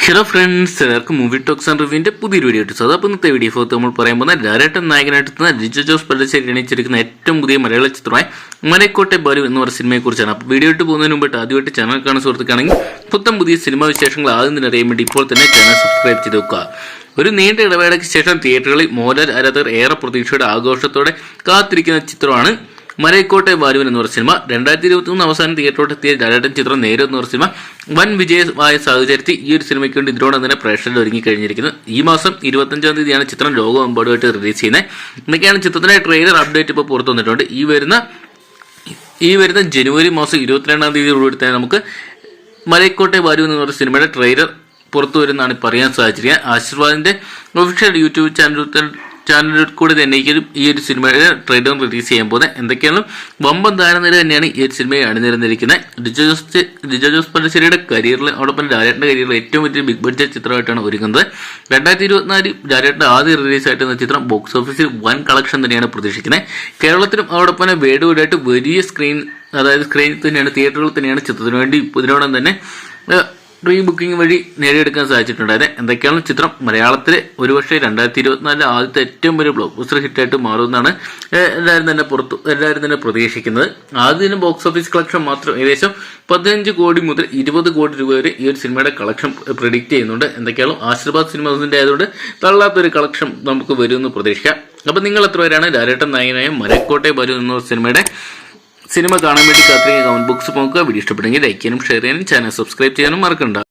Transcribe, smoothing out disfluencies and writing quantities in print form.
Hello friends, എല്ലാവർക്കും movie talks and റിവ്യൂവിന്റെ പുതിയൊരു video ഇട്ടു. അപ്പോൾ ഇന്നത്തെ വീഡിയോ നമ്മൾ പറയാൻ പോകുന്ന ലാലേട്ടൻ നായകനായിട്ടെത്തുന്ന ലിജോ ജോസ് പല്ലിശ്ശേരി എണീച്ചിരിക്കുന്ന ഏറ്റവും പുതിയ മലയാള ചിത്രമായ മലൈക്കോട്ടെ ബാലു എന്ന് പറയുന്ന സിനിമയെ കുറിച്ചാണ്. അപ്പോൾ വീഡിയോ ഇട്ട് പോകുന്നതിന് മുമ്പിട്ട് ആദ്യമായിട്ട് ചാനൽ കാണുന്ന സുഹൃത്തുക്കാണെങ്കിൽ പുതിയ സിനിമാ വിശേഷങ്ങൾ ആദ്യം തന്നെ അറിയാൻ വേണ്ടി ഇപ്പോൾ തന്നെ ചാനൽ സബ്സ്ക്രൈബ് ചെയ്ത് വെക്കുക. ഒരു നീണ്ട ഇടവേളയ്ക്ക് ശേഷം തിയേറ്ററുകളിൽ മോഹൻലാൽ ആരാധകർ ഏറെ പ്രതീക്ഷയുടെ ആഘോഷത്തോടെ കാത്തിരിക്കുന്ന ചിത്രമാണ് മലൈക്കോട്ടെ ബാലുവൻ എന്ന് പറഞ്ഞ സിനിമ. 2023 അവസാനം തിയേറ്ററിലെത്തിയ ലാലേട്ടൻ ചിത്രം നേരെ എന്ന് പറഞ്ഞ സിനിമ വൻ വിജയമായ സാഹചര്യത്തിൽ ഈ ഒരു സിനിമയ്ക്ക് വേണ്ടി ഇതിനോടൊപ്പം തന്നെ പ്രേക്ഷകർ ഒരുങ്ങിക്കഴിഞ്ഞിരിക്കുന്നത്. ഈ മാസം 25-ാം തീയതിയാണ് ചിത്രം ലോകമെമ്പാടുമായിട്ട് റിലീസ് ചെയ്യുന്നത്. എന്നൊക്കെയാണ് ചിത്രത്തിന്റെ ട്രെയിലർ അപ്ഡേറ്റ് ഇപ്പോൾ പുറത്തു വന്നിട്ടുണ്ട്. ഈ വരുന്ന ജനുവരി മാസം 22-ാം തീയതിയോടുകൂടി തന്നെ നമുക്ക് മലൈക്കോട്ടെ ബാലു എന്ന് പറഞ്ഞ സിനിമയുടെ ട്രെയിലർ പുറത്തു വരുന്നതാണ് പറയാൻ സാധിച്ചിരിക്കുക. ആശീർവാദിന്റെ ഒഫീഷ്യൽ യൂട്യൂബ് ചാനലിൽ കൂടി തന്നെ ഈ ഒരു സിനിമയുടെ ട്രെയിലർ റിലീസ് ചെയ്യാൻ പോകുന്നത്. എന്തൊക്കെയാണ് വമ്പൻ താരനിര തന്നെയാണ് ഈ ഒരു സിനിമയെ അണിനിരന്നിരിക്കുന്നത്. ലിജോ ജോസ് പല്ലിശ്ശേരിയുടെ കരിയറിൽ അതോടൊപ്പം ലാലേട്ടന്റെ കരിയറിൽ ഏറ്റവും വലിയ ബിഗ് ബഡ്ജറ്റ് ചിത്രമായിട്ടാണ് ഒരുങ്ങുന്നത്. 2024 ലാലേട്ടന്റെ ആദ്യ റിലീസായിട്ടുള്ള ചിത്രം ബോക്സ് ഓഫീസിൽ വൻ കളക്ഷൻ തന്നെയാണ് പ്രതീക്ഷിക്കുന്നത്. കേരളത്തിലും അതോടൊപ്പം തന്നെ വേടുകൂടായിട്ട് വലിയ സ്ക്രീനിൽ തന്നെയാണ്, തിയേറ്ററുകളിൽ തന്നെയാണ് ചിത്രത്തിന് വേണ്ടി ഇതിനോടൊപ്പം തന്നെ പ്രീ ബുക്കിംഗ് വഴി നേടിയെടുക്കാൻ സാധിച്ചിട്ടുണ്ടായത്. എന്തൊക്കെയാണ് ചിത്രം മലയാളത്തിലെ ഒരുപക്ഷെ 2024 ആദ്യത്തെ ഏറ്റവും വലിയ ബ്ലോക്ക് ബസ്റ്റർ ഹിറ്റായിട്ട് മാറുമെന്നാണ് എല്ലാവരും തന്നെ പ്രതീക്ഷിക്കുന്നത്. ആദ്യം ബോക്സ് ഓഫീസ് കളക്ഷൻ മാത്രം ഏകദേശം 15 കോടി മുതൽ 20 കോടി രൂപ വരെ ഈ ഒരു സിനിമയുടെ കളക്ഷൻ പ്രെഡിക്റ്റ് ചെയ്യുന്നുണ്ട്. എന്തൊക്കെയാണ് ആശീർവാദ് സിനിമാസിന്റെ ആയതുകൊണ്ട് തള്ളാത്തൊരു കളക്ഷൻ നമുക്ക് വരുമെന്ന് പ്രതീക്ഷിക്കാം. അപ്പൊ നിങ്ങൾ എത്ര പേരാണ് ലാലേട്ടൻ നായകനായ മലൈക്കോട്ടെ ബാലു എന്ന സിനിമ കാണാൻ വേണ്ടി കാത്തിരിക്കുക? കമന്റ് ബോക്സ് നോക്കുക. വീഡിയോ ഇഷ്ടപ്പെടുമെങ്കിൽ ലൈക്ക് ചെയ്യാനും ഷെയർ ചെയ്യാനും ചാനൽ സബ്സ്ക്രൈബ് ചെയ്യാനും മറക്കണ്ട.